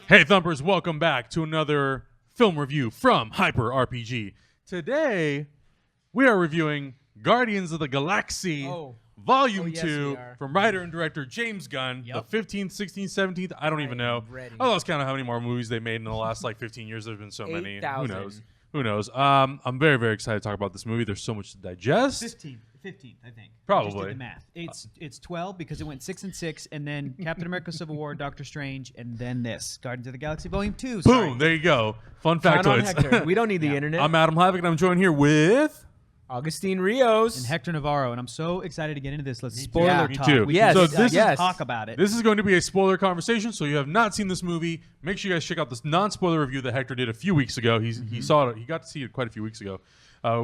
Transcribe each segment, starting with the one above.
Hey Thumpers, welcome back to another film review from Hyper RPG. Today, we are reviewing Guardians of the Galaxy Volume 2 from writer and director James Gunn, the 15th, 16th, 17th, I don't even know. I lost count of how many more movies they made in the last 15 years. There's been so many. Who knows? I'm very, very excited to talk about this movie. There's so much to digest. 15th, I think. Probably. I just did the math. It's 12 because it went 6 and 6, and then Captain America: Civil War, Doctor Strange, and then this Guardians of the Galaxy Volume 2. Boom! There you go. Fun factoids. We don't need the internet. I'm Adam Havoc, and I'm joined here with Agustin Rios and Hector Navarro, and I'm so excited to get into this. Let's spoiler talk. Me too. Yes, talk about it. This is going to be a spoiler conversation, so you have not seen this movie. Make sure you guys check out this non-spoiler review that Hector did a few weeks ago. He saw it. He got to see it quite a few weeks ago.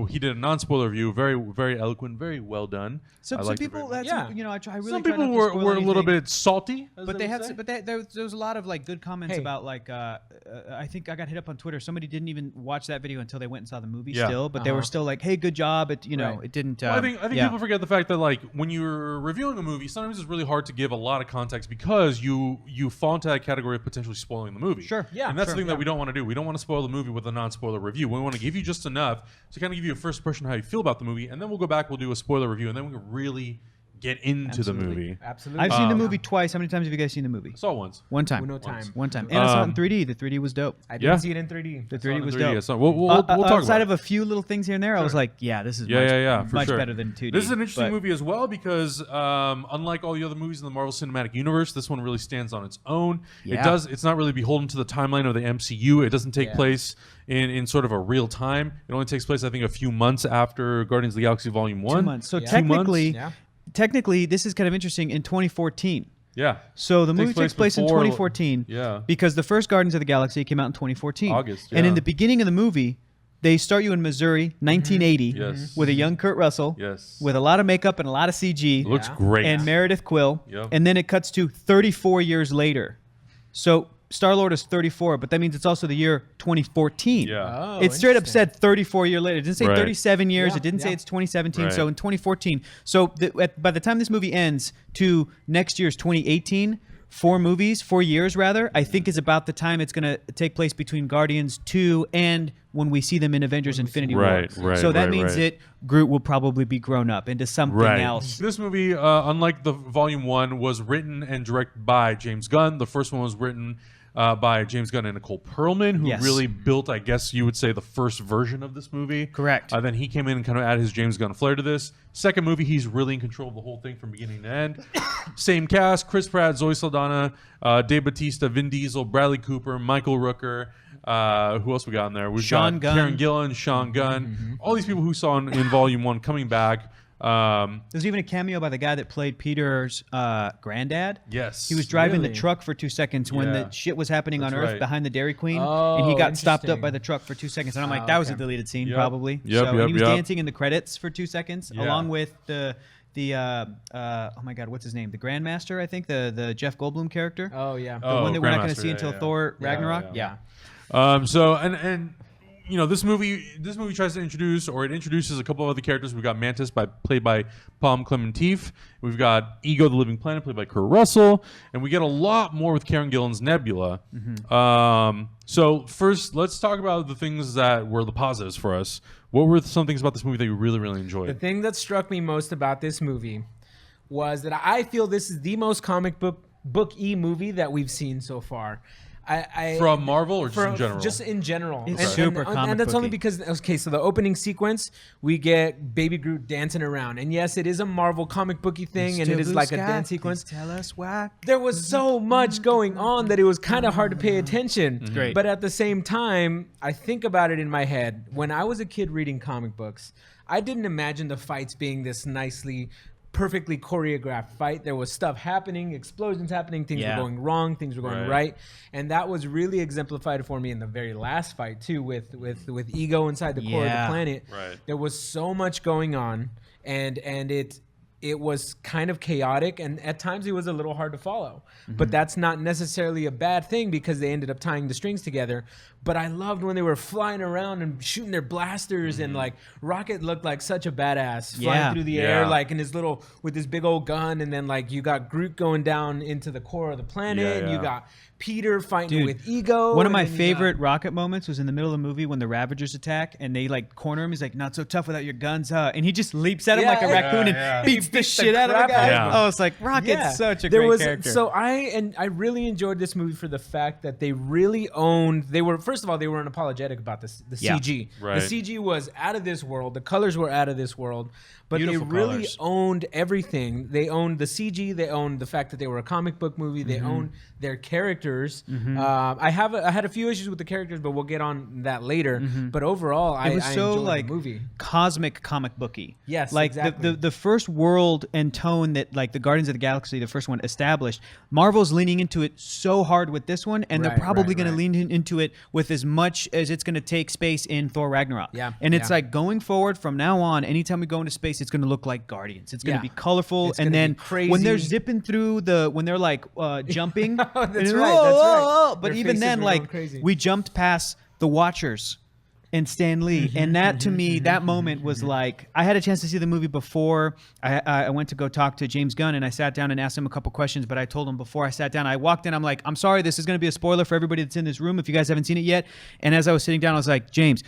He did a non-spoiler review, very, very eloquent, very well done. Some people, I really. Some people were a little bit salty, but there was a lot of good comments about I think I got hit up on Twitter. Somebody didn't even watch that video until they went and saw the movie still, but they were still like, "Hey, good job." It it didn't. Well, I think people forget the fact that when you're reviewing a movie, sometimes it's really hard to give a lot of context because you fall into that category of potentially spoiling the movie. Sure, yeah, and that's the thing that we don't want to do. We don't want to spoil the movie with a non-spoiler review. We want to give you just enough to kind of give you a first impression of how you feel about the movie, and then we'll go back, we'll do a spoiler review, and then we can really get into the movie. Absolutely. I've seen the movie twice. How many times have you guys seen the movie? Saw it once. One time. One time. And I saw it in 3D. The 3D was dope. I didn't see it in 3D. The 3D was dope. So we'll talk about it. Outside of a few little things here and there, I was like, yeah, this is much better than 2D. This is an interesting movie as well because unlike all the other movies in the Marvel Cinematic Universe, this one really stands on its own. Yeah. It's not really beholden to the timeline of the MCU. It doesn't take place in sort of a real time. It only takes place, I think, a few months after Guardians of the Galaxy Volume 1. 2 months. So technically, this is kind of interesting in 2014. Yeah. So the movie takes place in 2014. Yeah. Because the first Guardians of the Galaxy came out in 2014. August. And in the beginning of the movie, they start you in Missouri, 1980, with a young Kurt Russell, with a lot of makeup and a lot of CG. It looks great. And Meredith Quill. Yep. And then it cuts to 34 years later. So Star-Lord is 34, but that means it's also the year 2014. Yeah. It straight up said 34 years later. It didn't say 37 years. Yeah. It didn't say it's 2017. Right. So in 2014. So by the time this movie ends to next year's 2018, 4 years rather, I think is about the time it's going to take place between Guardians 2 and when we see them in Avengers Infinity War. Right, so that means that Groot will probably be grown up into something else. This movie, unlike the Volume 1, was written and directed by James Gunn. The first one was written by James Gunn and Nicole Perlman, who really built, I guess you would say, the first version of this movie. Correct. Then he came in and kind of added his James Gunn flair to this. Second movie, he's really in control of the whole thing from beginning to end. Same cast: Chris Pratt, Zoe Saldana, Dave Bautista, Vin Diesel, Bradley Cooper, Michael Rooker. Who else we got in there? We've Sean got Gunn. Karen Gillan, Sean Gunn. All these people who saw in Volume 1 coming back. There's even a cameo by the guy that played Peter's granddad. Yes. He was driving the truck for 2 seconds when the shit was happening on Earth behind the Dairy Queen, Oh, and he got stopped up by the truck for 2 seconds. And I'm like, that was a deleted scene, probably. And he was dancing in the credits for 2 seconds, along with the oh my God, what's his name? The Grandmaster, I think, the Jeff Goldblum character. Oh yeah. The one that we're not going to see until Thor Ragnarok. Yeah. This movie tries to introduces a couple of other characters. We've got Mantis, played by Palm Clementif. We've got Ego, the Living Planet, played by Kurt Russell, and we get a lot more with Karen Gillan's Nebula. So first, let's talk about the things that were the positives for us. What were some things about this movie that you really, really enjoyed? The thing that struck me most about this movie was that I feel this is the most comic book-y movie that we've seen so far. From Marvel or just in general? Just in general. It's super comic and that's booky. only because, so the opening sequence, we get Baby Groot dancing around. And yes, it is a Marvel comic booky thing, and it is like a dance sequence. Tell us why. There was so much going on that it was kind of hard to pay attention. Great. But at the same time, I think about it in my head. When I was a kid reading comic books, I didn't imagine the fights being this perfectly choreographed fight. There was stuff happening, explosions happening, things were going wrong, things were going right. And that was really exemplified for me in the very last fight too, with Ego inside the core of the planet. Right. There was so much going on, and it it was kind of chaotic, and at times it was a little hard to follow. But that's not necessarily a bad thing because they ended up tying the strings together. But I loved when they were flying around and shooting their blasters, and like Rocket looked like such a badass flying through the air, like in his little with his big old gun, and then like you got Groot going down into the core of the planet, and you got Peter fighting with Ego. One of my favorite Rocket moments was in the middle of the movie when the Ravagers attack and they like corner him. He's like, "Not so tough without your guns, huh?" And he just leaps at him like a raccoon and beats the shit out of the guy. Oh, it's like Rocket's such a great character. So I really enjoyed this movie for the fact that they really owned. They were, first of all, they were unapologetic about the CG. Right. The CG was out of this world. The colors were out of this world. But Beautiful they really colors. owned everything. They owned the CG. They owned the fact that they were a comic book movie. They owned their characters. I had a few issues with the characters, but we'll get on that later. But overall, I enjoyed the movie. Cosmic comic booky. Yes, like exactly. the first world and tone that like the Guardians of the Galaxy, the first one established. Marvel's leaning into it so hard with this one, and they're probably going to lean into it with as much as it's going to take space in Thor Ragnarok. And it's like going forward from now on. Anytime we go into space, it's going to look like Guardians. It's going to be colorful, it's and then when they're zipping through when they're like jumping, that's right. But Their even faces then, were like going crazy. we jumped past the Watchers and Stan Lee, and that to me, that moment was like I had a chance to see the movie before. I went to go talk to James Gunn, and I sat down and asked him a couple questions. But I told him before I sat down, I walked in, I'm like, I'm sorry, this is going to be a spoiler for everybody that's in this room if you guys haven't seen it yet. And as I was sitting down, I was like, James,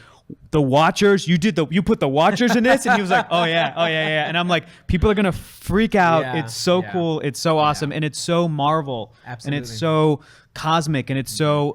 the Watchers, you put the Watchers in this, and he was like, oh yeah, and I'm like, people are gonna freak out. It's so cool, it's so awesome, and it's so Marvel, and it's so cosmic, and it's so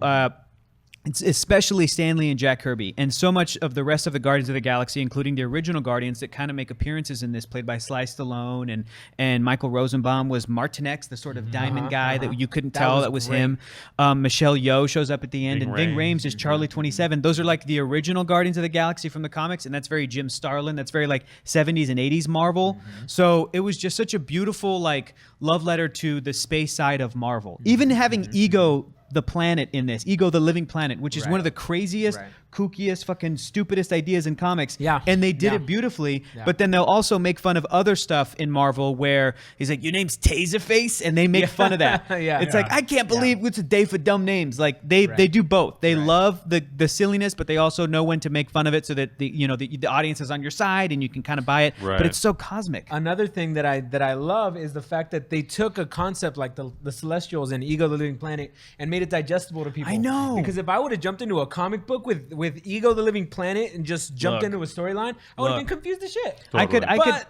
it's especially Stan Lee and Jack Kirby, and so much of the rest of the Guardians of the Galaxy, including the original Guardians that kind of make appearances in this, played by Sly Stallone, and Michael Rosenbaum was Martinex, the sort of diamond guy that you couldn't tell that was him. Michelle Yeoh shows up at the end, and Ving Rhames is Charlie 27. Those are like the original Guardians of the Galaxy from the comics, and that's very Jim Starlin. That's very like 70s and 80s Marvel. So it was just such a beautiful like love letter to the space side of Marvel. Even having Ego the planet in this, Ego the Living Planet, which is one of the craziest, kookiest, fucking stupidest ideas in comics. And they did it beautifully. But then they'll also make fun of other stuff in Marvel where he's like, your name's Taserface, and they make fun of that. It's like, I can't believe it's a day for dumb names. Like they do both. They love the silliness, but they also know when to make fun of it so that the audience is on your side and you can kind of buy it. But it's so cosmic. Another thing that I love is the fact that they took a concept like the Celestials and Ego the Living Planet and made it digestible to people. I know. Because if I would have jumped into a comic book with Ego the Living Planet and just jumped into a storyline, I would have been confused as shit. Totally.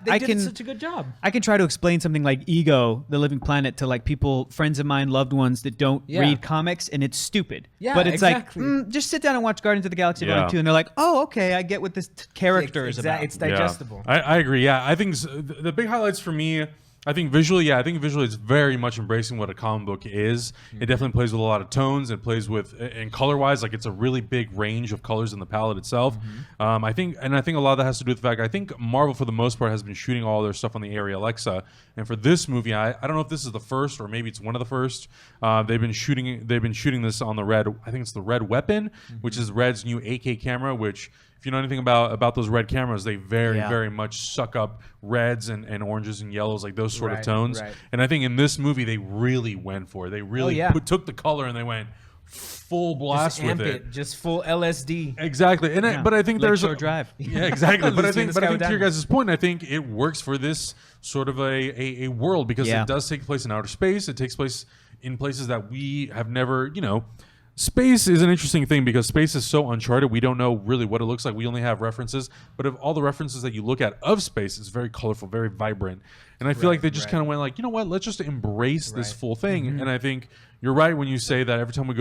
They did such a good job. I can try to explain something like Ego, the Living Planet, to like people, friends of mine, loved ones that don't read comics, and it's stupid. But it's like, just sit down and watch Guardians of the Galaxy Volume 2, and they're like, oh, okay, I get what this character is about. It's digestible. I agree. Yeah, I think the big highlights for me, I think visually, it's very much embracing what a comic book is. It definitely plays with a lot of tones. It plays with, and color-wise, like it's a really big range of colors in the palette itself. I think a lot of that has to do with the fact I think Marvel, for the most part, has been shooting all their stuff on the Arri Alexa. And for this movie, I don't know if this is the first or maybe it's one of the first. They've been shooting this on the Red. I think it's the Red Weapon, which is Red's new 8K camera, which, if you know anything about those red cameras, they very much suck up reds and oranges and yellows, like those sort of tones. And I think in this movie, they really went for it. They really took the color and they went full blast with it. Just full LSD. Exactly. And but I think there's a drive. Yeah, exactly. but I think to your guys' point, I think it works for this sort of a world because it does take place in outer space. It takes place in places that we have never, Space is an interesting thing because space is so uncharted. We don't know really what it looks like. We only have references. But of all the references that you look at of space, it's very colorful, very vibrant. And I feel like they just kind of went like, you know what? Let's just embrace this full thing. And I think you're right when you say that every time the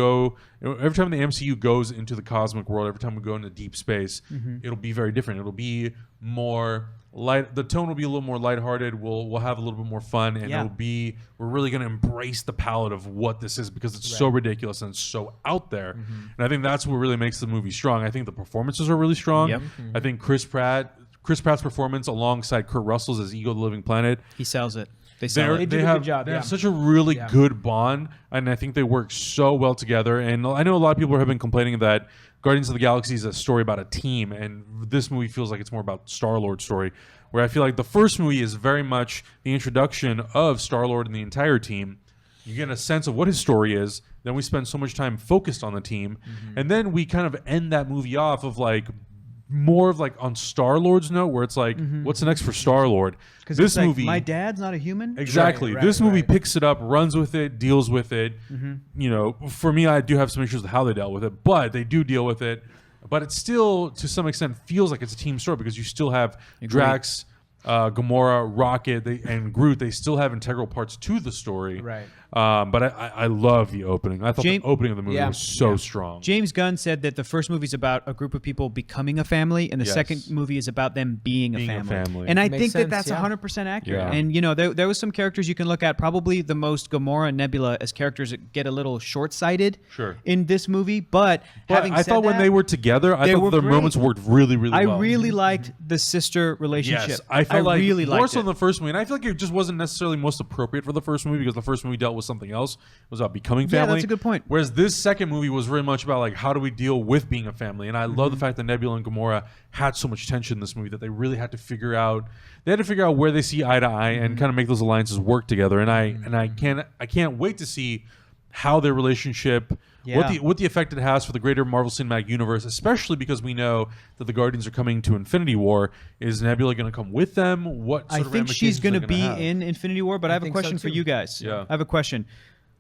MCU goes into the cosmic world, every time we go into deep space, it'll be very different. It'll be more light. The tone will be a little more lighthearted. We'll have a little bit more fun, and we're really going to embrace the palette of what this is because it's so ridiculous and it's so out there. And I think that's what really makes the movie strong. I think the performances are really strong. I think Chris Pratt's performance alongside Kurt Russell's as Ego the Living Planet, he sells it. They do a good job. They have such a really good bond, and I think they work so well together. And I know a lot of people have been complaining that Guardians of the Galaxy is a story about a team, and this movie feels like it's more about Star-Lord's story, where I feel like the first movie is very much the introduction of Star-Lord and the entire team. You get a sense of what his story is. Then we spend so much time focused on the team. And then we kind of end that movie off of like more of like on Star-Lord's note, where it's like, what's next for Star-Lord? Because this like, movie, my dad's not a human. exactly. Right, This movie right. picks it up, runs with it, deals with it. You know, for me, I do have some issues with how they dealt with it, but they do deal with it. But it still, to some extent, feels like it's a team story because you still have Drax, Gamora, Rocket, and Groot. They still have integral parts to the story. Right. But I love the opening. I thought the opening of the movie was so strong. James Gunn said that the first movie is about a group of people becoming a family, and the Yes. second movie is about them being a family. And I Makes think that sense, that's yeah. 100% accurate. Yeah. And, you know, there was some characters you can look at, probably the most Gamora and Nebula as characters that get a little short-sighted Sure. in this movie. But having I said thought when that, they were together, I they thought were their great. moments worked really, really I well. really liked the sister relationship. Yes, I felt like really more liked so it. than the first movie, and I feel like it just wasn't necessarily most appropriate for the first movie because the first movie dealt with something else. It was about becoming Yeah, family. that's a good point. Whereas this second movie was very much about like how do we deal with being a family, and I love the fact that Nebula and Gamora had so much tension in this movie that they really had to figure out. They had to figure out where they see eye to eye and kind of make those alliances work together. And I can't wait to see how their relationship. Yeah. What the effect it has for the greater Marvel Cinematic Universe, especially because we know that the Guardians are coming to Infinity War. Is Nebula going to come with them? What I sort of think she's going going to be in Infinity War, but I have a think so, question for too. you guys. Yeah. I have a question.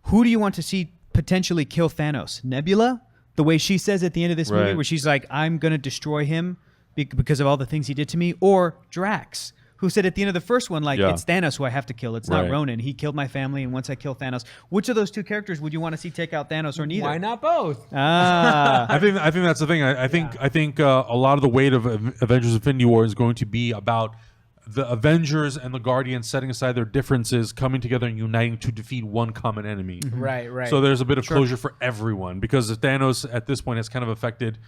Who do you want to see potentially kill Thanos? Nebula? The way she says at the end of this movie, Right. where she's like, I'm going to destroy him because of all the things he did to me? Or Drax, who said at the end of the first one, like, Yeah. it's Thanos who I have to kill. It's not Right. Ronan. He killed my family, and once I kill Thanos. Which of those two characters would you want to see take out Thanos or neither? Why not both? Ah. I think that's the thing. I think a lot of the weight of Avengers: Infinity War is going to be about the Avengers and the Guardians setting aside their differences, coming together and uniting to defeat one common enemy. Right. So there's a bit of closure for everyone because Thanos at this point has kind of affected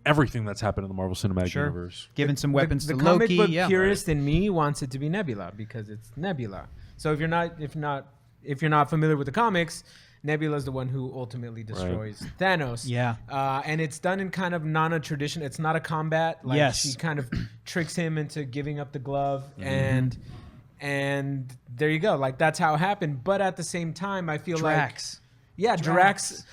everything that's happened in the Marvel Cinematic Universe. Giving some weapons the to comic Loki. book Yeah. purist in me wants it to be Nebula because it's Nebula. So if you're not familiar with the comics, Nebula is the one who ultimately destroys Thanos. Yeah. And it's done in kind of non-tradition. It's not a combat. Like Yes. she kind of tricks him into giving up the glove and there you go. Like that's how it happened. But at the same time, I feel Drax. like Drax.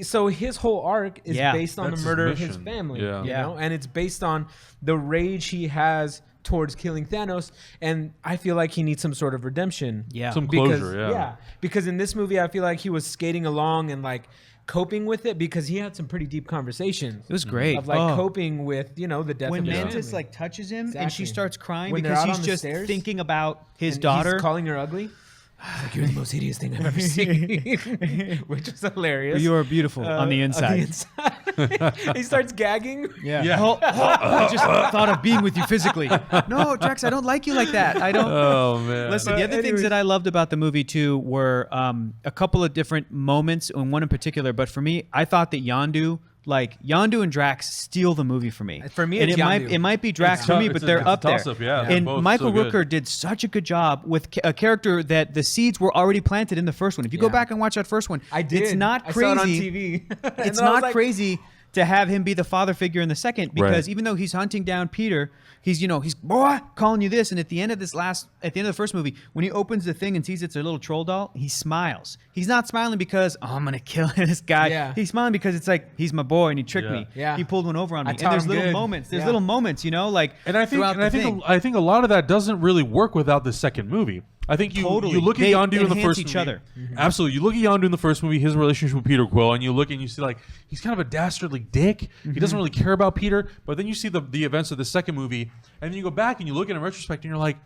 So his whole arc is Yeah. based on That's the his murder of his mission. family. Yeah. You know, and it's based on the rage he has towards killing Thanos, and I feel like he needs some sort of redemption. Yeah. Some Because, closure, because in this movie, I feel like he was skating along and like coping with it because he had some pretty deep conversations. It was great. Of like Oh. coping with, the death When of his Mantis family. like touches him and she Exactly. starts crying When they're because out he's on the just stairs thinking about his And daughter. he's calling her ugly. He's like, you're the most hideous thing I've ever seen, which is hilarious. You are beautiful on the inside. He starts gagging. Yeah. I just thought of being with you physically. No, Drax, I don't like you like that. I don't. Oh man! Listen, the But other things anyways- that I loved about the movie too were a couple of different moments, and one in particular. But for me, I thought that Yondu and Drax steal the movie for me. For me, and it's it might be Drax It's for tough- me, but it's a- they're it's a up there. toss-up, yeah. They're And both Michael so good. Rooker did such a good job with a character that the seeds were already planted in the first one. If you go Yeah. back and watch that first one, I did. It's not I crazy. saw it on TV. And It's then I was not like, crazy to have him be the father figure in the second because Right. even though he's hunting down Peter, he's boy calling you this, and at the end of the first movie, when he opens the thing and sees it's a little troll doll, he smiles. He's not smiling because I'm gonna kill this guy. Yeah. He's smiling because it's like he's my boy and he tricked Yeah. me. Yeah. He pulled one over on me. I And taught there's him little good. moments. There's Yeah. little moments, like And I think, throughout and I the think, thing. I think a lot of that doesn't really work without the second movie. I think you Totally. look at They Yondu in the enhance first each movie. other. Absolutely, you look at Yondu in the first movie, his relationship with Peter Quill, and you look and you see like he's kind of a dastardly dick. He doesn't really care about Peter. But then you see the events of the second movie, and then you go back and you look at it in retrospect, and you're like,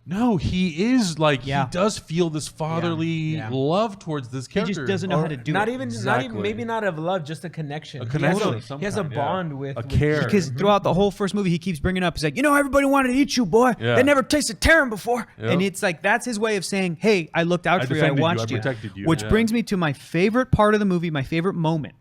no, he is like Yeah. he does feel this fatherly Yeah. love towards this He character. just doesn't know how to do not it. even, Exactly. maybe not of love, just a connection. A connection He of some has a kind, yeah. bond with A with care. Because throughout the whole first movie, he keeps bringing up, he's like, everybody wanted to eat you, boy. Yeah. They never tasted Terran before. Yep. And it's like, that's his way of saying, hey, I looked out I for you. I defended you, I watched you. protected you, Which yeah. brings me to my favorite part of the movie, my favorite moment.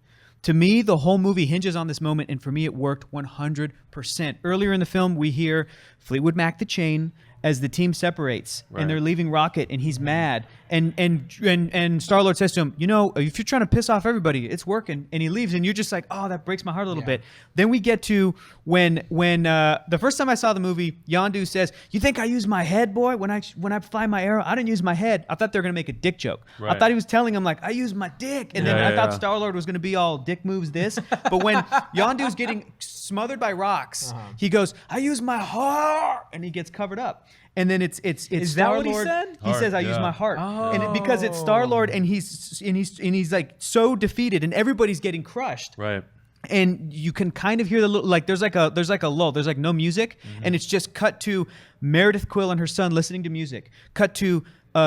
To me, the whole movie hinges on this moment, and for me, it worked 100%. Earlier in the film, we hear Fleetwood Mac the Chain, as the team separates and they're leaving Rocket and he's mad and Star-Lord says to him, you know, if you're trying to piss off everybody, it's working, and he leaves, and you're just like, oh, that breaks my heart a little bit. Then we get to when the first time I saw the movie, Yondu says, you think I use my head, boy, when I fly my arrow? I didn't use my head. I thought they were gonna make a dick joke. I thought he was telling him like, I use my dick, and then I thought Star-Lord was gonna be all dick moves this, but when Yondu's getting smothered by rocks, he goes, I use my heart, and he gets covered up. And then it's Is that what he Star-Lord. said? He says, I use my heart. And because it's Star-Lord, and he's like so defeated, and everybody's getting crushed. Right. And you can kind of hear the like there's like a lull. There's like no music, and it's just cut to Meredith Quill and her son listening to music. Cut to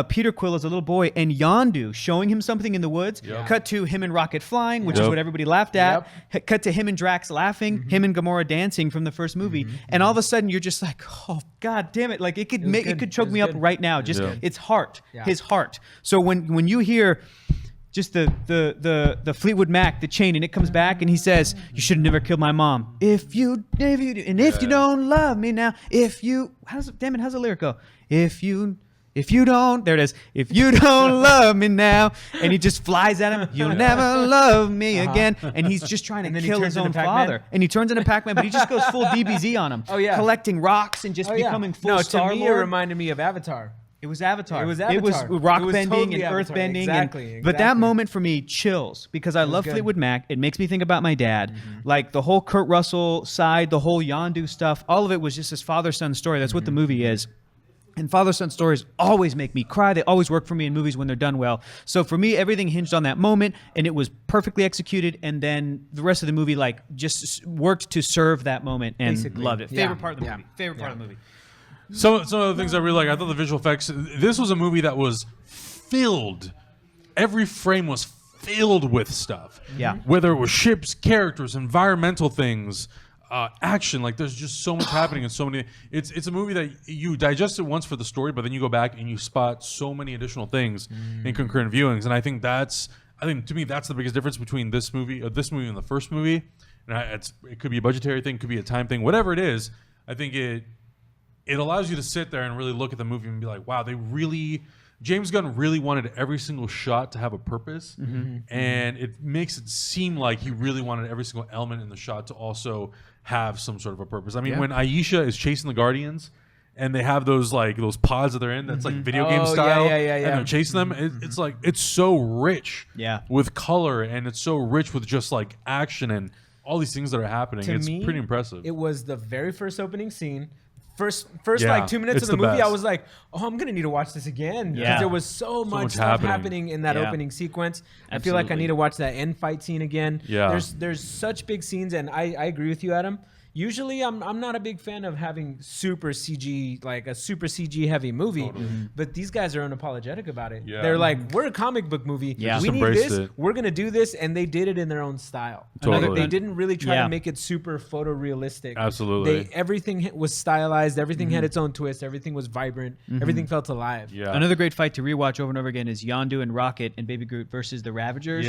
Peter Quill as a little boy and Yondu showing him something in the woods. Cut to him and Rocket flying, which is what everybody laughed at. Cut to him and Drax laughing, him and Gamora dancing from the first movie, and all of a sudden you're just like, oh god damn it! Like it could choke me up right now. Just it's heart, his heart. So when you hear just the Fleetwood Mac, the chain, and it comes back, and he says, "You should have never killed my mom. If you don't love me now, how's the lyric go? If you don't, there it is. If you don't love me now," and he just flies at him, "You'll never love me again." And he's just trying to kill his own father. And he turns into Pac-Man, but he just goes full DBZ on him. Collecting rocks and just becoming full Star-Lord. To me, it reminded me of Avatar. It was Avatar. It was Avatar. It was rock bending totally and Avatar. earth bending. Exactly. But that moment for me chills because I love Fleetwood Mac. It makes me think about my dad. Like the whole Kurt Russell side, the whole Yondu stuff, all of it was just this father-son story. That's what the movie is. And father-son stories always make me cry. They always work for me in movies when they're done well. So for me, everything hinged on that moment, and it was perfectly executed. And then the rest of the movie, like, just worked to serve that moment, and loved it. Favorite part of the movie. Favorite part of the movie. Some of the things I really like, I thought the visual effects. This was a movie that was filled. Every frame was filled with stuff. Yeah. Whether it was ships, characters, environmental things. Action, like there's just so much happening and so many. It's a movie that you digest it once for the story, but then you go back and you spot so many additional things in concurrent viewings. And I think to me that's the biggest difference between this movie and the first movie. And it could be a budgetary thing, could be a time thing, whatever it is. I think it allows you to sit there and really look at the movie and be like, wow, James Gunn really wanted every single shot to have a purpose, and it makes it seem like he really wanted every single element in the shot to also have some sort of a purpose. I mean, when Aisha is chasing the Guardians, and they have those pods that they're in, that's like video game style, and they're chasing them. It's like it's so rich, with color, and it's so rich with just like action and all these things that are happening. It's pretty impressive. It was the very first opening scene. First like 2 minutes of the movie, I was like, "Oh, I'm gonna need to watch this again." Because there was so much stuff happening in that opening sequence. I feel like I need to watch that end fight scene again. There's such big scenes, and I agree with you, Adam. Usually, I'm not a big fan of having super CG, like a super CG heavy movie, but these guys are unapologetic about it. They're like, we're a comic book movie. We need this. We're gonna do this, and they did it in their own style. They didn't really try to make it super photorealistic. Absolutely. Everything was stylized. Everything had its own twist. Everything was vibrant. Everything felt alive. Another great fight to rewatch over and over again is Yondu and Rocket and Baby Groot versus the Ravagers.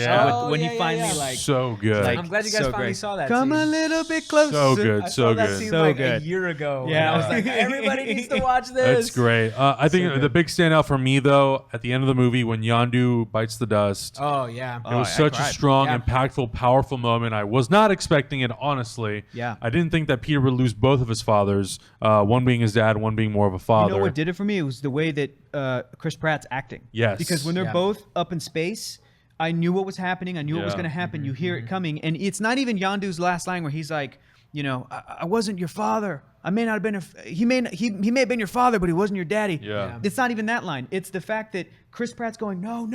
When he finally like so good. I'm glad you guys finally saw that. Come a little bit closer. So good. I saw that scene like a year ago. And I was like, everybody needs to watch this. That's great. I think the big standout for me, though, at the end of the movie when Yondu bites the dust. Oh, yeah. It was such a strong, impactful, powerful moment. I was not expecting it, honestly. I didn't think that Peter would lose both of his fathers, one being his dad, one being more of a father. You know what did it for me? It was the way that Chris Pratt's acting. Yes. Because when they're both up in space, I knew what was happening. I knew what was going to happen. You hear it coming. And it's not even Yondu's last line where he's like, you know, I wasn't your father. I may not have been. He may have been your father, but he wasn't your daddy. It's not even that line. It's the fact that Chris Pratt's going, no,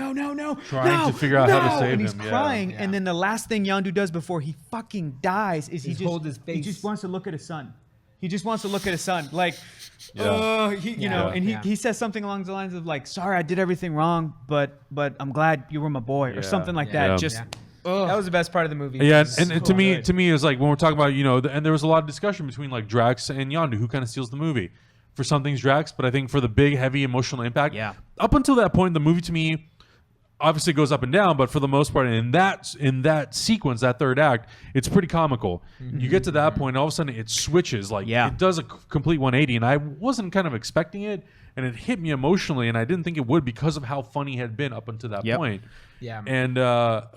trying to figure out how to save him. And he's crying. And then the last thing Yondu does before he fucking dies is he just hold his face. He just wants to look at his son. He just wants to look at his son, like, he says something along the lines of like, "Sorry, I did everything wrong, but I'm glad you were my boy," or something like that. Just. That was the best part of the movie. Yeah, and to me, it's like when we're talking about, and there was a lot of discussion between like Drax and Yondu, who kind of steals the movie. For some things, Drax, but I think for the big, heavy emotional impact, up until that point, the movie to me, obviously it goes up and down, but for the most part, in that sequence, that third act, it's pretty comical. You get to that point, and all of a sudden it switches. Like it does a complete 180, and I wasn't kind of expecting it, and it hit me emotionally, and I didn't think it would because of how funny it had been up until that point. Yeah, and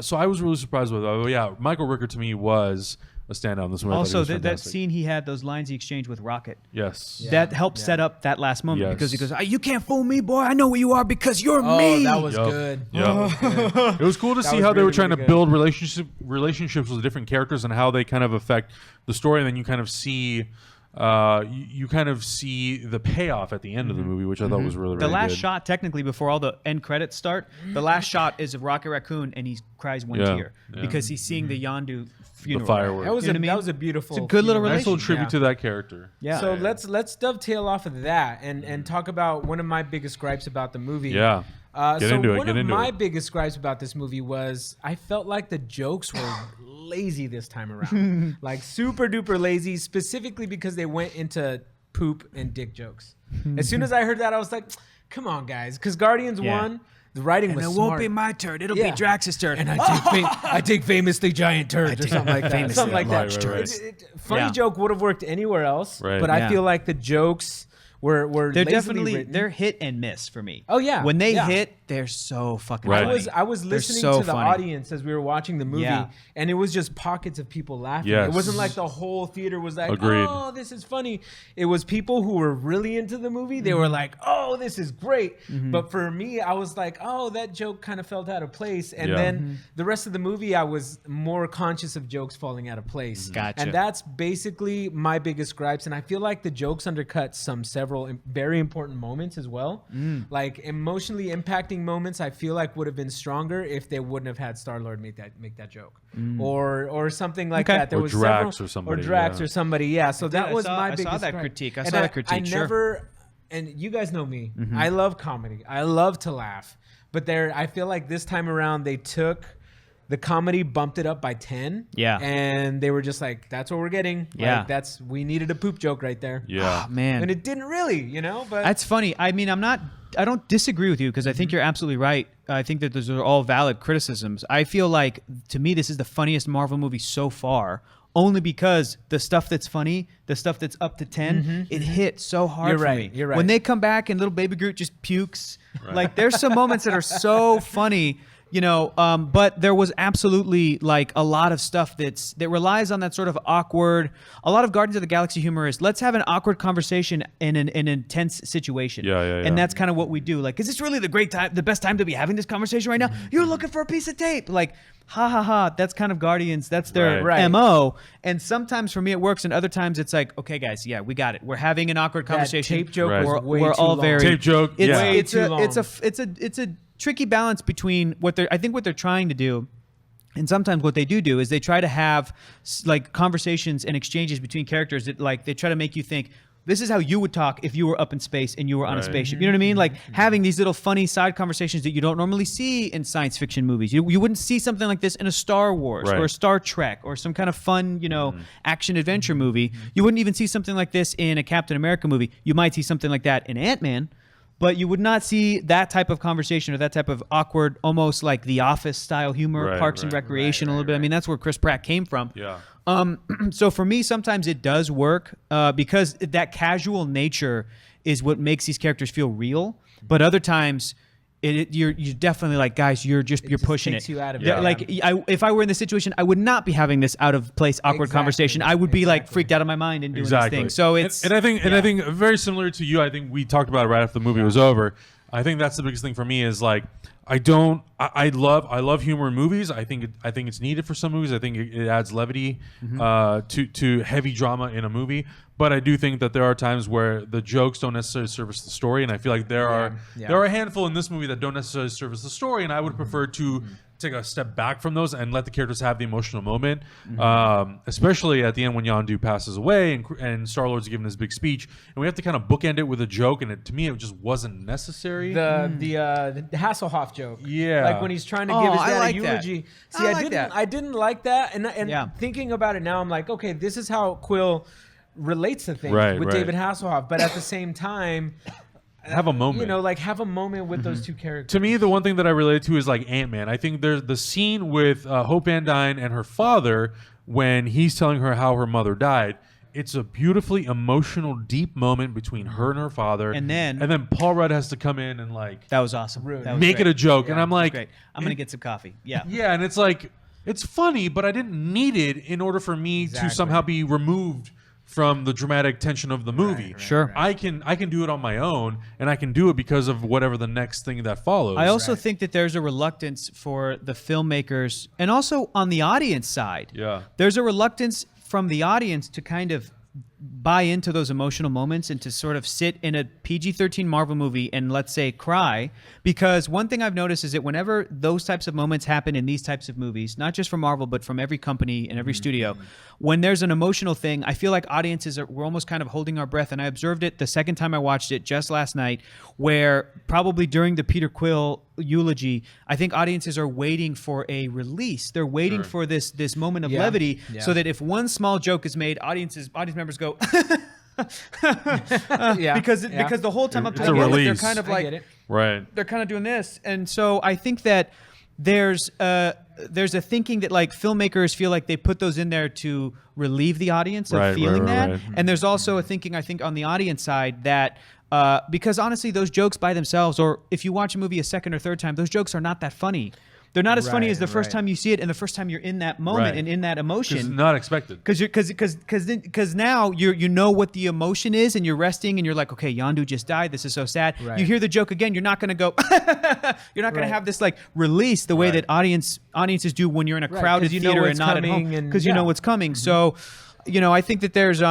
so I was really surprised with it. Oh, yeah, Michael Rooker to me was a standout in this movie. Also, that scene he had, those lines he exchanged with Rocket. Yes. That helped set up that last moment because he goes, "You can't fool me, boy. I know what you are because you're me." That was good. It was cool to see how they were trying to build relationships with different characters and how they kind of affect the story, and then you kind of see you kind of see the payoff at the end of the movie, which I thought was really, really good. The last shot, technically, before all the end credits start, the last shot is of Rocket Raccoon, and he cries one tear because he's seeing the Yondu funeral. The fireworks. That was a beautiful. It's a good little nice little relationship. tribute to that character. Yeah. So let's dovetail off of that and talk about one of my biggest gripes about the movie. Yeah. One of my biggest gripes about this movie was I felt like the jokes were lazy this time around. Like super duper lazy, specifically because they went into poop and dick jokes. As soon as I heard that, I was like, come on, guys. Because Guardians 1, the writing was it smart. won't be my turn. It'll be Drax's turn. And I take famously giant turds or something like that. Something like that. Right. Funny joke would have worked anywhere else, Right. but I feel like the jokes were They're lazily definitely written. they're hit and miss for me. Oh, yeah. When they Yeah. hit, they're so fucking Right. funny. I was listening so to the funny. audience as we were watching the movie, and it was just pockets of people laughing. Yes. It wasn't like the whole theater was like, Agreed. "Oh, this is funny." It was people who were really into the movie. They were like, "Oh, this is great." But for me, I was like, "Oh, that joke kind of felt out of place." And then the rest of the movie, I was more conscious of jokes falling out of place. Gotcha. And that's basically my biggest gripes. And I feel like the jokes undercut several very important moments as well. Like emotionally impacting moments, I feel like would have been stronger if they wouldn't have had Star-Lord make that joke, or something like that. There Or was Drax several, or somebody, or Drax yeah. or somebody. Yeah. So that I was saw- my I biggest saw that gripe. critique. I And saw that critique, I sure. never, and you guys know me. I love comedy. I love to laugh. But I feel like this time around they took the comedy, bumped it up by 10. Yeah. And they were just like, "That's what we're getting." Yeah. Like, we needed a poop joke right there. Yeah. Man. And it didn't really, but That's funny. I mean, I don't disagree with you because I think you're absolutely right. I think that those are all valid criticisms. I feel like, to me, this is the funniest Marvel movie so far, only because the stuff that's funny, the stuff that's up to 10, it hit so hard You're for right, me. you're right. When they come back and little baby Groot just pukes, like there's some moments that are so funny. But there was absolutely like a lot of stuff that relies on that sort of awkward. A lot of Guardians of the Galaxy humor is let's have an awkward conversation in an intense situation. Yeah. And that's kind of what we do. Like, is this really the best time to be having this conversation right now? You're looking for a piece of tape. Like, ha ha ha. That's kind of Guardians. That's their Right. MO. And sometimes for me it works, and other times it's like, okay, guys, yeah, we got it. We're having an awkward conversation. tape joke Right. was way We're too all long. very Tape joke, It's, yeah. Way it's too a, long. it's a tricky balance between what they're trying to do, and sometimes what they do is they try to have like conversations and exchanges between characters that like they try to make you think this is how you would talk if you were up in space and you were on a Right. spaceship. You know what I mean? Like having these little funny side conversations that you don't normally see in science fiction movies. You wouldn't see something like this in a Star Wars Right. or a Star Trek or some kind of fun, action adventure movie. You wouldn't even see something like this in a Captain America movie. You might see something like that in Ant-Man. But you would not see that type of conversation or that type of awkward, almost like The Office style humor, Right, Parks and right, Recreation a little bit. I mean, that's where Chris Pratt came from. Yeah. So for me, sometimes it does work because that casual nature is what makes these characters feel real. But other times, you're definitely like, guys, you're just pushing takes it. you out of Yeah, it. like if I were in this situation, I would not be having this out of place, awkward Exactly. conversation. I would be like freaked out of my mind and doing this thing. So it's and I think very similar to you. I think we talked about it right after the movie was over. I think that's the biggest thing for me is like I love humor in movies. I think it's needed for some movies. I think it adds levity to heavy drama in a movie. But I do think that there are times where the jokes don't necessarily service the story, and I feel like there are a handful in this movie that don't necessarily service the story, and I would prefer to take a step back from those and let the characters have the emotional moment, especially at the end when Yondu passes away and Star-Lord's giving his big speech, and we have to kind of bookend it with a joke, and to me it just wasn't necessary. The Hasselhoff joke. Yeah. Like when he's trying to give his I dad like a that. eulogy. I See, like that. I didn't like that. And Yeah. thinking about it now, I'm like, okay, this is how Quill relates to things Right, with right. David Hasselhoff. But at the same time, have a moment. You know, like have a moment with those two characters. To me, the one thing that I relate to is like Ant-Man. I think there's the scene with Hope Van Dyne and her father when he's telling her how her mother died. It's a beautifully emotional, deep moment between her and her father. And then Paul Rudd has to come in and like that was awesome. That was make great. it a joke. And I'm like, Great. I'm gonna get some coffee. Yeah. yeah, and it's like it's funny, but I didn't need it in order for me to somehow be removed from the dramatic tension of the movie. Sure. I can do it on my own, and I can do it because of whatever the next thing that follows. I also think that there's a reluctance for the filmmakers, and also on the audience side. Yeah. There's a reluctance from the audience to kind of buy into those emotional moments and to sort of sit in a PG-13 Marvel movie and, let's say, cry. Because one thing I've noticed is that whenever those types of moments happen in these types of movies, not just from Marvel, but from every company and every studio, when there's an emotional thing, I feel like audiences we're almost kind of holding our breath. And I observed it the second time I watched it just last night, where probably during the Peter Quill eulogy, I think audiences are waiting for a release. They're waiting for this moment of levity, so that if one small joke is made, audience members go because the whole time up to the moment they're kind of like they're kind of doing this. And so I think that there's a thinking that like filmmakers feel like they put those in there to relieve the audience of feeling that. And there's also a thinking, I think, on the audience side that because honestly, those jokes by themselves, or if you watch a movie a second or third time, those jokes are not that funny. They're not as funny as the first time you see it and the first time you're in that moment and in that emotion. It's not expected. Because now you know what the emotion is and you're resting and you're like, okay, Yondu just died. This is so sad. You hear the joke again. You're not going to go. You're not going to have this like release the way that audiences do when you're in a crowded theater and not at home because you know what's coming. So, I think that there's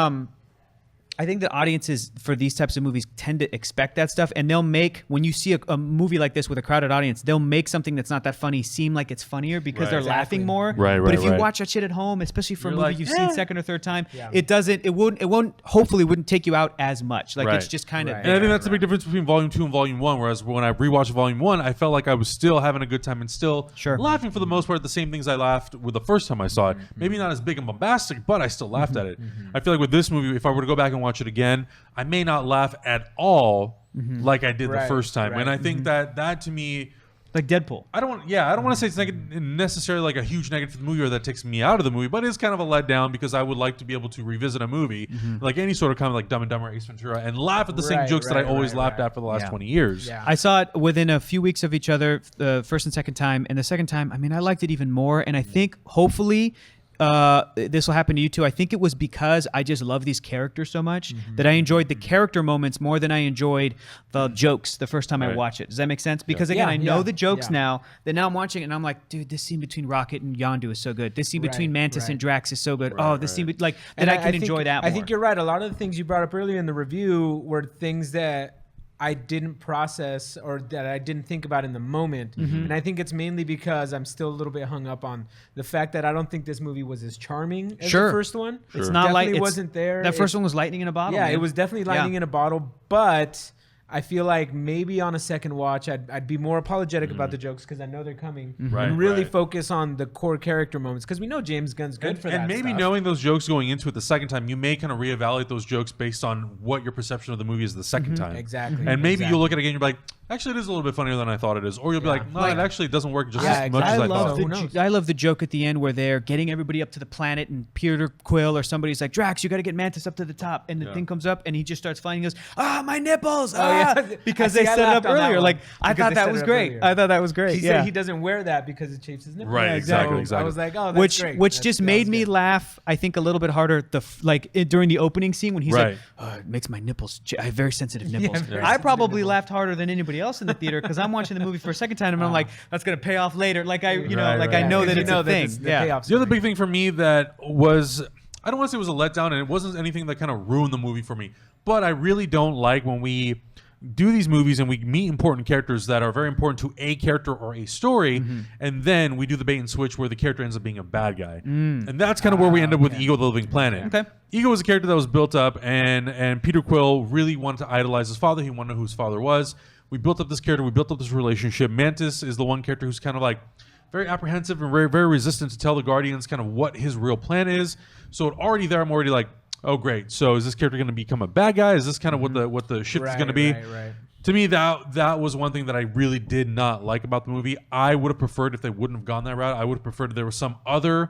I think that audiences for these types of movies tend to expect that stuff, and they'll make, when you see a movie like this with a crowded audience, they'll make something that's not that funny seem like it's funnier because they're laughing more. But if you watch that shit at home, especially for a movie you've seen second or third time, it won't hopefully wouldn't take you out as much. Like it's just kind of. And I think that's the big difference between Volume 2 and Volume 1. Whereas when I rewatched Volume 1, I felt like I was still having a good time and still laughing for the most part at the same things I laughed with the first time I saw it. Maybe not as big and bombastic, but I still laughed at it. I feel like with this movie, if I were to go back and watch it again, I may not laugh at all like I did the first time. And I think that to me, like Deadpool. I don't want to say it's necessarily like a huge negative for the movie or that takes me out of the movie, but it's kind of a letdown because I would like to be able to revisit a movie like any sort of comedy like Dumb and Dumber, Ace Ventura, and laugh at the same jokes that I always laughed at for the last 20 years. I saw it within a few weeks of each other, the first and second time, and the second time, I mean, I liked it even more, and I think hopefully this will happen to you too. I think it was because I just love these characters so much that I enjoyed the character moments more than I enjoyed the jokes the first time I watched it. Does that make sense? Because again, I know the jokes now. That now I'm watching it and I'm like, dude, this scene between Rocket and Yondu is so good. This scene between Mantis and Drax is so good. This scene like that I can enjoy that more. I think you're right. A lot of the things you brought up earlier in the review were things that I didn't process or that I didn't think about in the moment. And I think it's mainly because I'm still a little bit hung up on the fact that I don't think this movie was as charming as the first one. It's not like it wasn't there. That first one was lightning in a bottle. Yeah, it was definitely lightning in a bottle, but I feel like maybe on a second watch, I'd be more apologetic about the jokes because I know they're coming, and really focus on the core character moments because we know James Gunn's good for that. And maybe knowing those jokes going into it the second time, you may kind of reevaluate those jokes based on what your perception of the movie is the second time. Exactly. And maybe you'll look at it again and you'll be like, actually, it is a little bit funnier than I thought it is. Or you'll be like, no, it actually doesn't work just as much as I thought. I love the joke at the end where they're getting everybody up to the planet and Peter Quill or somebody's like, Drax, you got to get Mantis up to the top. And the thing comes up and he just starts flying and goes, my nipples. Because they set it up earlier. Like, I thought that was great. I thought that was great. He said he doesn't wear that because it chafes his nipples. Right, exactly. I was like, oh, that's great. Which just made me laugh, I think, a little bit harder during the opening scene when he's like, it makes my nipples, I have very sensitive nipples. I probably laughed harder than anybody else in the theater because I'm watching the movie for a second time and I'm like, that's gonna pay off later. Like I know that it's a thing. The other big thing for me that was, I don't want to say it was a letdown, and it wasn't anything that kind of ruined the movie for me, but I really don't like when we do these movies and we meet important characters that are very important to a character or a story, and then we do the bait and switch where the character ends up being a bad guy. And that's kind of where we end up with Ego the Living Planet. Ego was a character that was built up, and Peter Quill really wanted to idolize his father. He wanted to know who his father was. We built up this character. We built up this relationship. Mantis is the one character who's kind of like very apprehensive and very, very resistant to tell the Guardians kind of what his real plan is. So already there, I'm already like, oh, great. So is this character going to become a bad guy? Is this kind of what the shift is going to be? To me, that was one thing that I really did not like about the movie. I would have preferred if they wouldn't have gone that route. I would have preferred if there was some other,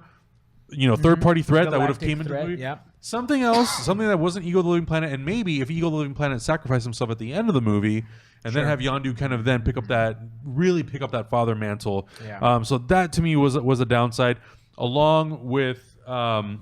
third-party threat that would have came into the movie. Yep. Something else, something that wasn't Ego the Living Planet, and maybe if Ego the Living Planet sacrificed himself at the end of the movie, and then have Yondu kind of then pick up that father mantle. Yeah. So that to me was a downside, along with God,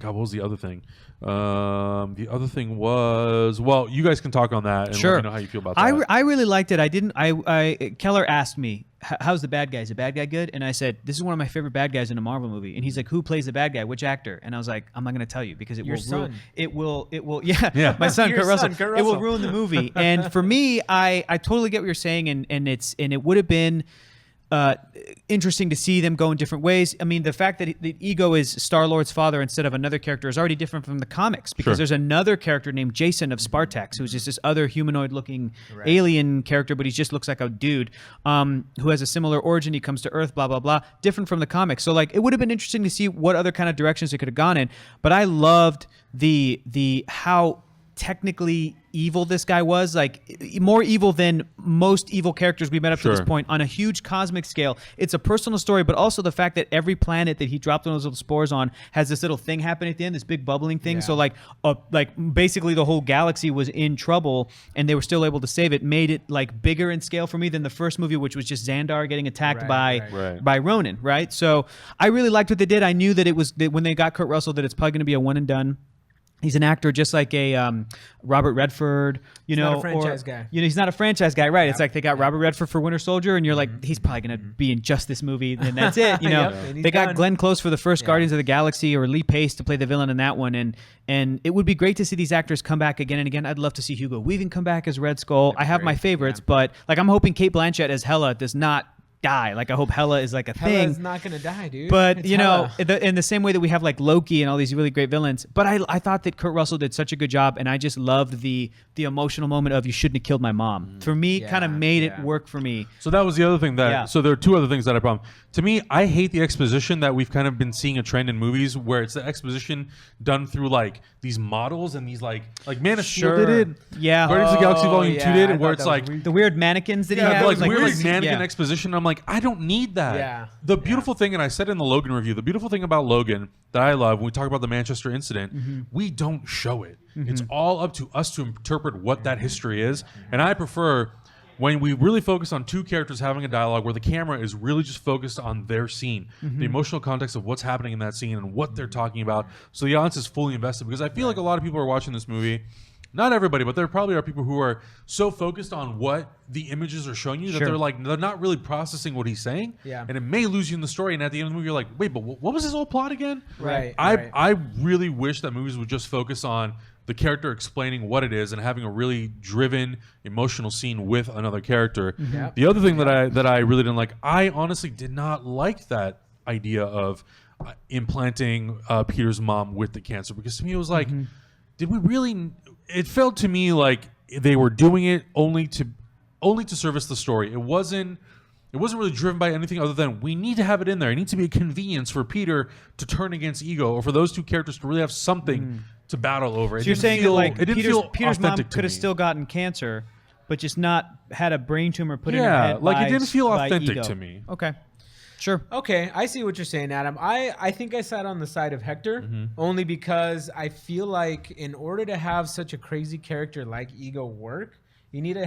what was the other thing? The other thing was, well, you guys can talk on that and let me know how you feel about that. I really liked it. Keller asked me, how's the bad guy? Is the bad guy good? And I said, this is one of my favorite bad guys in a Marvel movie. And he's like, who plays the bad guy? Which actor? And I was like, I'm not going to tell you because it will yeah, my son, Kurt Russell. It will ruin the movie. And for me, I totally get what you're saying. And it would have been interesting to see them go in different ways. I mean, the fact that the Ego is Star-Lord's father instead of another character is already different from the comics because there's another character named Jason of Spartax who's just this other humanoid-looking alien character, but he just looks like a dude who has a similar origin. He comes to Earth, blah, blah, blah. Different from the comics. So, like, it would have been interesting to see what other kind of directions it could have gone in. But I loved the how technically evil this guy was, like more evil than most evil characters we met up to this point on a huge cosmic scale. It's a personal story, but also the fact that every planet that he dropped those little spores on has this little thing happen at the end, this big bubbling thing. So like basically the whole galaxy was in trouble and they were still able to save it, made it like bigger in scale for me than the first movie, which was just Xandar getting attacked by Ronan, right? So I really liked what they did. I knew that it was when they got Kurt Russell that it's probably going to be a one and done. He's an actor just like a Robert Redford, not a franchise guy. He's not a franchise guy, right? It's like they got Robert Redford for Winter Soldier, and you're like, he's probably going to be in just this movie, and that's it. They got Glenn Close for the first Guardians of the Galaxy, or Lee Pace to play the villain in that one, and it would be great to see these actors come back again and again. I'd love to see Hugo Weaving come back as Red Skull. I have my favorites, but like I'm hoping Cate Blanchett as Hela does not die. Like I hope Hela is like a thing. Hela's not gonna die, dude. But it's in the same way that we have like Loki and all these really great villains. But I thought that Kurt Russell did such a good job, and I just loved the emotional moment of you shouldn't have killed my mom. For me, kind of made it work for me. So that was the other thing that. So there are two other things that I problem. To me, I hate the exposition that we've kind of been seeing a trend in movies where it's the exposition done through like these models and these like Man of Steel did it. Yeah. Guardians of the Galaxy Volume 2 did it, where it's like the weird mannequins that he has. Like weird mannequin exposition. I'm like, I don't need that. Yeah. The beautiful thing, and I said in the Logan review, the beautiful thing about Logan that I love when we talk about the Manchester incident, we don't show it. It's all up to us to interpret what that history is. And I prefer when we really focus on two characters having a dialogue where the camera is really just focused on their scene, the emotional context of what's happening in that scene and what they're talking about. So the audience is fully invested, because I feel like a lot of people are watching this movie. Not everybody, but there probably are people who are so focused on what the images are showing you that they're not really processing what he's saying. Yeah. And it may lose you in the story. And at the end of the movie, you're like, wait, but what was his whole plot again? Right. I really wish that movies would just focus on the character explaining what it is and having a really driven, emotional scene with another character. The other thing that I really didn't like, I honestly did not like that idea of implanting Peter's mom with the cancer, because to me it was like, did we really? It felt to me like they were doing it only to service the story. It wasn't really driven by anything other than we need to have it in there. It needs to be a convenience for Peter to turn against Ego, or for those two characters to really have something to battle over. So you're saying that like Peter's mom could have still gotten cancer, but just not had a brain tumor put in her head. Like it didn't feel authentic to me. Okay. Sure. Okay, I see what you're saying, Adam. I think I sat on the side of Hector only because I feel like in order to have such a crazy character like Ego work, you need to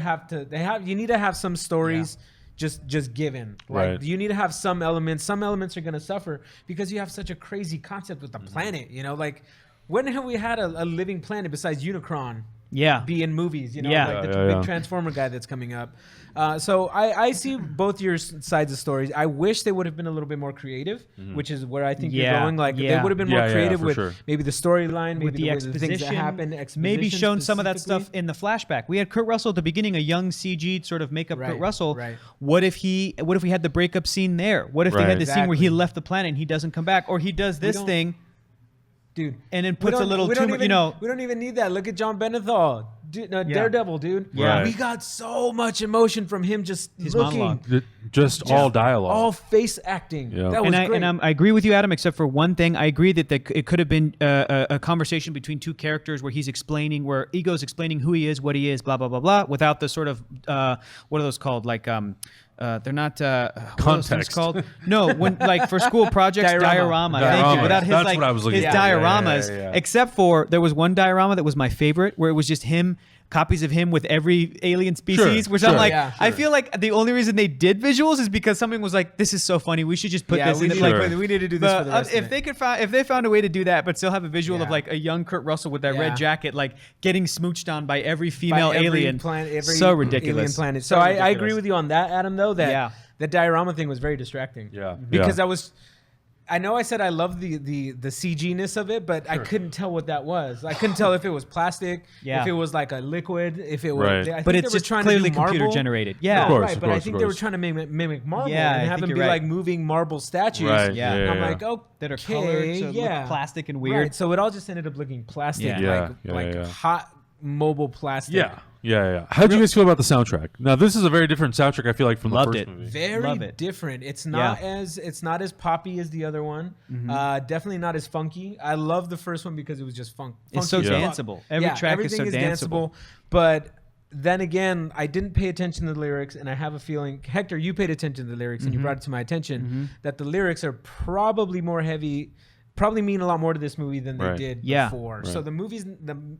have some stories just given. Like you need to have some elements. Some elements are going to suffer because you have such a crazy concept with the planet. Like when have we had a living planet besides Unicron? Be in movies, like the big Transformer guy that's coming up. So I see both your sides of stories. I wish they would have been a little bit more creative, which is where I think you're going. Like they would have been more creative with maybe the storyline, maybe the things that happen, maybe shown some of that stuff in the flashback. We had Kurt Russell at the beginning, a young CG sort of makeup Kurt Russell. What if we had the breakup scene there? What if they had the scene where he left the planet and he doesn't come back, or he does this thing? Dude, and then puts a little tumor, we don't even need that. Look at John Bernthal. Daredevil, dude. Yeah. We got so much emotion from him just His looking. monologue. Just all dialogue. All face acting. Yeah. That was great. I agree with you, Adam, except for one thing. I agree that it could have been a conversation between two characters where where Ego's explaining who he is, what he is, blah, blah, blah, blah, without the sort of, what are those called? Like, they're not context called. No, when like for school projects, diorama. Thank you. Without his That's like what I was looking his for. dioramas, Yeah. except for there was one diorama that was my favorite, where it was just him. Copies of him with every alien species, which I'm like, I feel like the only reason they did visuals is because something was like, this is so funny, we should just put this in. We need to do this for the rest if they could if they found a way to do that, but still have a visual of like a young Kurt Russell with that red jacket, like getting smooched on by every female alien, so ridiculous. Alien planet. So I agree with you on that, Adam. Though that the diorama thing was very distracting. Yeah, because I know I said I love the CG-ness of it, but I couldn't tell what that was. I couldn't tell if it was plastic, if it was like a liquid, if it was. Right. But it's just clearly computer generated. Yeah, of course, right. But I think they were trying to mimic marble and have them be like moving marble statues. Right. Yeah. And I'm like, that are colored, so look plastic and weird. Right. So it all just ended up looking plastic, like hot mobile plastic. Yeah. How do you guys feel about the soundtrack? Now, this is a very different soundtrack. I feel like from the first movie. Very different. It's not as poppy as the other one. Definitely not as funky. I love the first one because it was just funky. It's so danceable. Every track is so danceable. But then again, I didn't pay attention to the lyrics, and I have a feeling, Hector, you paid attention to the lyrics, and you brought it to my attention that the lyrics are probably more heavy. Probably mean a lot more to this movie than they did before. Right. So the movies,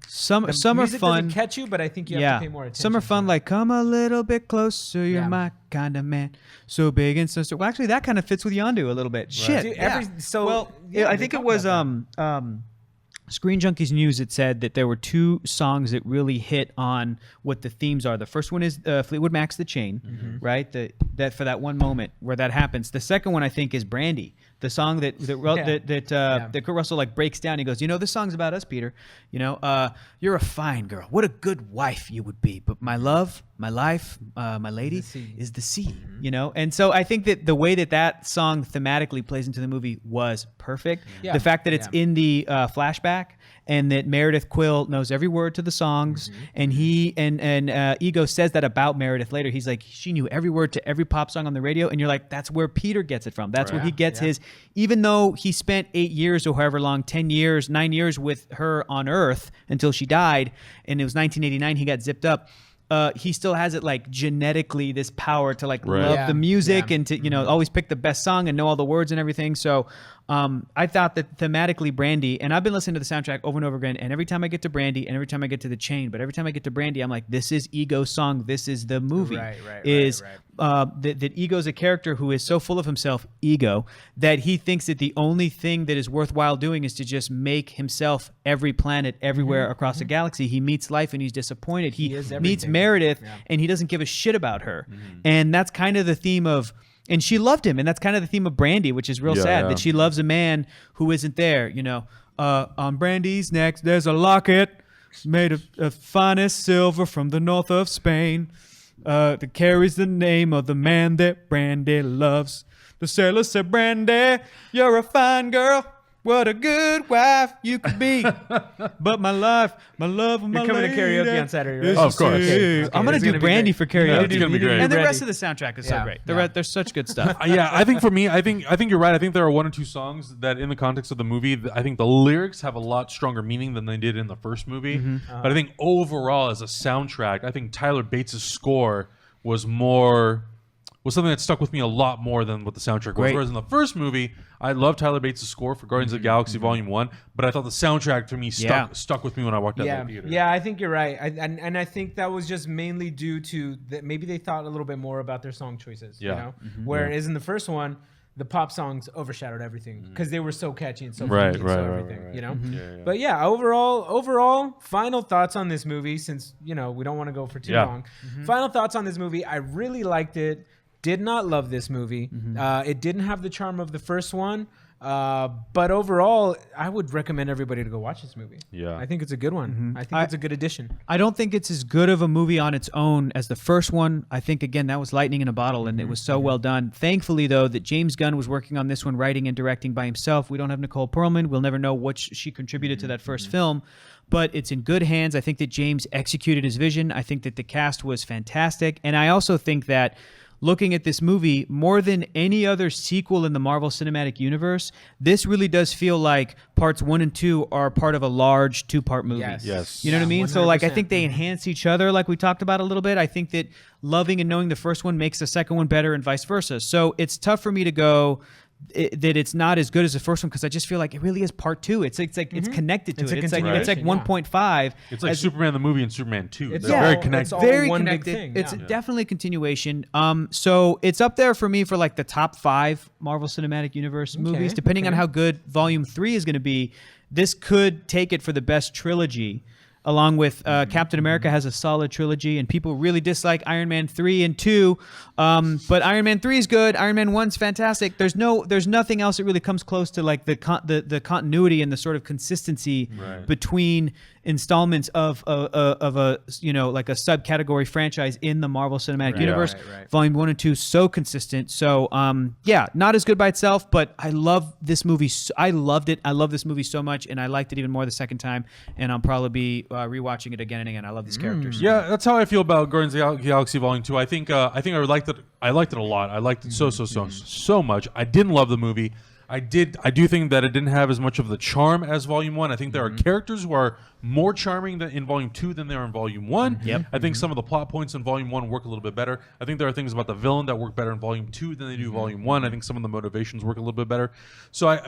some are music fun. Doesn't catch you, but I think you have to pay more attention. Some are fun, like "Come a little bit closer, you're my kind of man, so big and so strong." Well, actually, that kind of fits with Yondu a little bit. Right. Shit. Dude, I think it was Screen Junkies News. It said that there were two songs that really hit on what the themes are. The first one is Fleetwood Mac's "The Chain," right? That for that one moment where that happens. The second one, I think, is "Brandy." The song that Kurt Russell like breaks down. He goes, this song's about us, Peter. You're a fine girl. What a good wife you would be. But my love, my life, my lady is the sea. And so I think that the way that song thematically plays into the movie was perfect. Yeah. The fact that it's in the flashback and that Meredith Quill knows every word to the songs, and he and Ego says that about Meredith later. He's like, she knew every word to every pop song on the radio, and you're like, that's where Peter gets it from. That's where he gets his. Even though he spent 8 years or however long, 10 years, 9 years with her on Earth until she died, and it was 1989, he got zipped up. He still has it like genetically this power to like love the music and to always pick the best song and know all the words and everything. So I thought that thematically Brandy, and I've been listening to the soundtrack over and over again, and every time I get to Brandy and every time I get to The Chain, but every time I get to Brandy, I'm like, this is Ego's song. This is the movie. That Ego's a character who is so full of himself, Ego, that he thinks that the only thing that is worthwhile doing is to just make himself every planet everywhere across the galaxy. He meets life and he's disappointed. He meets Meredith and he doesn't give a shit about her. And that's kind of the theme of, and she loved him, and that's kind of the theme of Brandy, which is real sad, that she loves a man who isn't there. On Brandy's neck, there's a locket made of finest silver from the north of Spain that carries the name of the man that Brandy loves. The sailor said, Brandy, you're a fine girl. What a good wife you could be. But my life, my love, and my You're coming to karaoke on Saturday, right? Oh, of course. Okay. I'm going to do Brandy for karaoke. It's going to be great. And the rest of the soundtrack is so great. There's such good stuff. I think for me, I think you're right. I think there are one or two songs that in the context of the movie, I think the lyrics have a lot stronger meaning than they did in the first movie. But I think overall as a soundtrack, I think Tyler Bates' score was something that stuck with me a lot more than what the soundtrack was. Whereas in the first movie, I love Tyler Bates' score for Guardians of the Galaxy Volume 1, but I thought the soundtrack for me stuck with me when I walked out of the theater. Yeah, I think you're right. And I think that was just mainly due to that maybe they thought a little bit more about their song choices. Whereas in the first one, the pop songs overshadowed everything because they were so catchy and so funky and so everything. But overall, final thoughts on this movie, since we don't want to go for too long. Final thoughts on this movie. I really liked it. Did not love this movie. It didn't have the charm of the first one. But overall, I would recommend everybody to go watch this movie. Yeah. I think it's a good one. I think it's a good addition. I don't think it's as good of a movie on its own as the first one. I think, again, that was lightning in a bottle, and it was so well done. Thankfully, though, that James Gunn was working on this one, writing and directing by himself. We don't have Nicole Perlman. We'll never know what she contributed to that first film, but it's in good hands. I think that James executed his vision. I think that the cast was fantastic, and I also think that looking at this movie, more than any other sequel in the Marvel Cinematic Universe, this really does feel like parts 1 and 2 are part of a large 2-part movie. Yes. You know what I mean? So, like, I 100%. think they enhance each other, like we talked about a little bit. I think that loving and knowing the first one makes the second one better and vice versa. So it's tough for me to go that it's not as good as the first one, because I just feel like it really is part 2. It's like it's connected to It's it. a It's like continuation, 1.5. It's like Superman the movie and Superman 2. It's They're all- very it's connected. all Very one big connected. thing, It's yeah. definitely a continuation. So it's up there for me for like the top 5 Marvel Cinematic Universe movies, depending on how good Volume 3 is going to be. This could take it for the best trilogy. Along with Captain America has a solid trilogy, and people really dislike Iron Man 3 and 2. But Iron Man 3 is good. Iron Man 1's fantastic. There's nothing else that really comes close to like the continuity and the sort of consistency between installments of a like a subcategory franchise in the Marvel Cinematic Universe. Right. Volume 1 and 2 so consistent. So not as good by itself, but I love this movie. I loved it. I love this movie so much, and I liked it even more the second time. And I'll probably be rewatching it again and again. I love these characters. Yeah, that's how I feel about Guardians of the Galaxy Volume 2. I think I liked it. I liked it a lot. I liked it so much. I didn't love the movie. I do think that it didn't have as much of the charm as Volume 1. I think there are characters who are more charming in Volume 2 than they are in Volume 1. Yep. I think some of the plot points in Volume 1 work a little bit better. I think there are things about the villain that work better in Volume 2 than they do Volume 1. I think some of the motivations work a little bit better.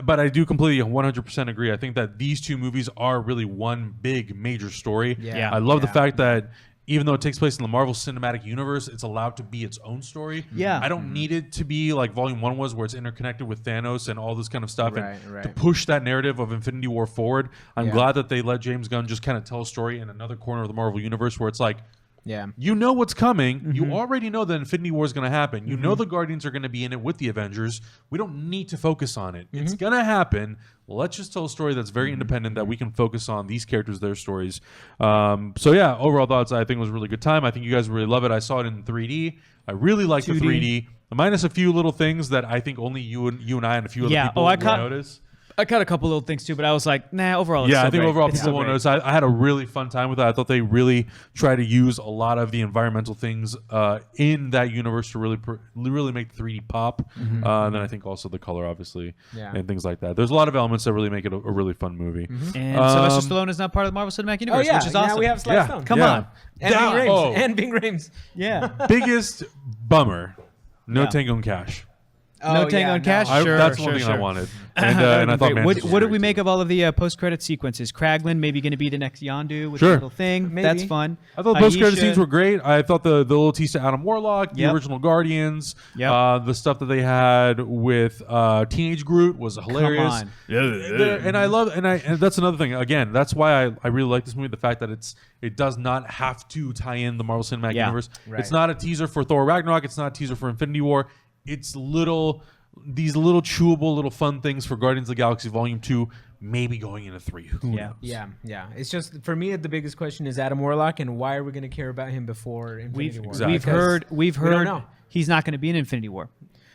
But I do completely 100% agree. I think that these two movies are really one big major story. Yeah. I love the fact that even though it takes place in the Marvel Cinematic Universe, it's allowed to be its own story. Yeah. I don't need it to be like Volume 1 was, where it's interconnected with Thanos and all this kind of stuff. Right. To push that narrative of Infinity War forward, I'm Yeah. glad that they let James Gunn just kind of tell a story in another corner of the Marvel Universe where it's like, Yeah. you know what's coming. You already know that Infinity War is going to happen. You know the Guardians are going to be in it with the Avengers. We don't need to focus on it. It's going to happen. Let's just tell a story that's very independent, that we can focus on these characters, their stories. Overall thoughts, I think it was a really good time. I think you guys really love it. I saw it in 3D. I really liked the 3D. Minus a few little things that I think only you and I and a few other people will notice. I caught a couple little things too, but I was like, nah, overall it's Yeah, so I think great. overall It's people so won't great. notice. I had a really fun time with it. I thought they really tried to use a lot of the environmental things in that universe to really make the 3D pop. And then I think also the color, obviously, and things like that. There's a lot of elements that really make it a really fun movie. And Sylvester Stallone is not part of the Marvel Cinematic Universe, which is awesome. Now we have Sly Stone. Come on. And Yeah. Bing Rames. Oh. And Bing Rames. Yeah. Biggest bummer, no Yeah. Tango and Cash. No Tango and Cash? That's one thing I wanted. And I thought Great. Mantis was What did great we too. make of all of the post-credit sequences? Kraglin maybe going to be the next Yondu with Sure. a little thing. Maybe. That's fun. I thought the post-credit Aisha. scenes were great. I thought the little tease to Adam Warlock, the Yep. original Guardians, Yep. the stuff that they had with Teenage Groot was hilarious. on. And I love, and that's another thing. Again, that's why I really like this movie. The fact that it does not have to tie in the Marvel Cinematic Yeah. Universe. Right. It's not a teaser for Thor Ragnarok. It's not a teaser for Infinity War. It's these little chewable, little fun things for Guardians of the Galaxy Volume 2, maybe going into 3. Who knows? Yeah. It's just, for me, the biggest question is Adam Warlock, and why are we going to care about him before Infinity War? exactly. We've Because heard don't know. he's not going to be in Infinity War.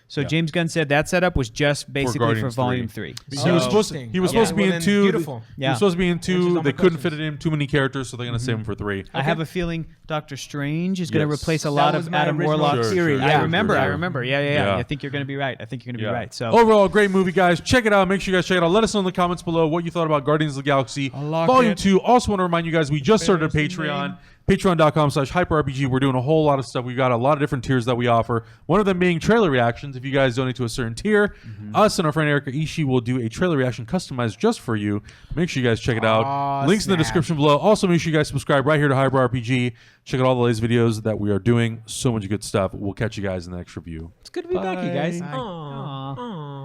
So James Gunn said that setup was just basically for Guardians Volume 3. 3. He was supposed to. interesting. He was Okay. supposed to be Well, in then 2. beautiful. He was supposed to be in 2. all my They couldn't questions. fit it in too many characters, so they're going to save him for 3. I have a feeling Doctor Strange is going to Yes. replace a That lot was of my Adam original Warlock's theory. Sure, I sure, remember. sure. Yeah. Yeah. I think you're going to be right. right. So Overall, great movie, guys. Check it out. Make sure you guys check it out. Let us know in the comments below what you thought about Guardians of the Galaxy Volume 2. Also want to remind you guys, we just started a Patreon. Patreon.com/HyperRPG. We're doing a whole lot of stuff. We've got a lot of different tiers that we offer. One of them being trailer reactions. If you guys donate to a certain tier, us and our friend Erica Ishii will do a trailer reaction customized just for you. Make sure you guys check it out. Links in the description below. Also, make sure you guys subscribe right here to HyperRPG. Check out all the latest videos that we are doing. So much good stuff. We'll catch you guys in the next review. It's good to be back, you guys. Bye. Aw.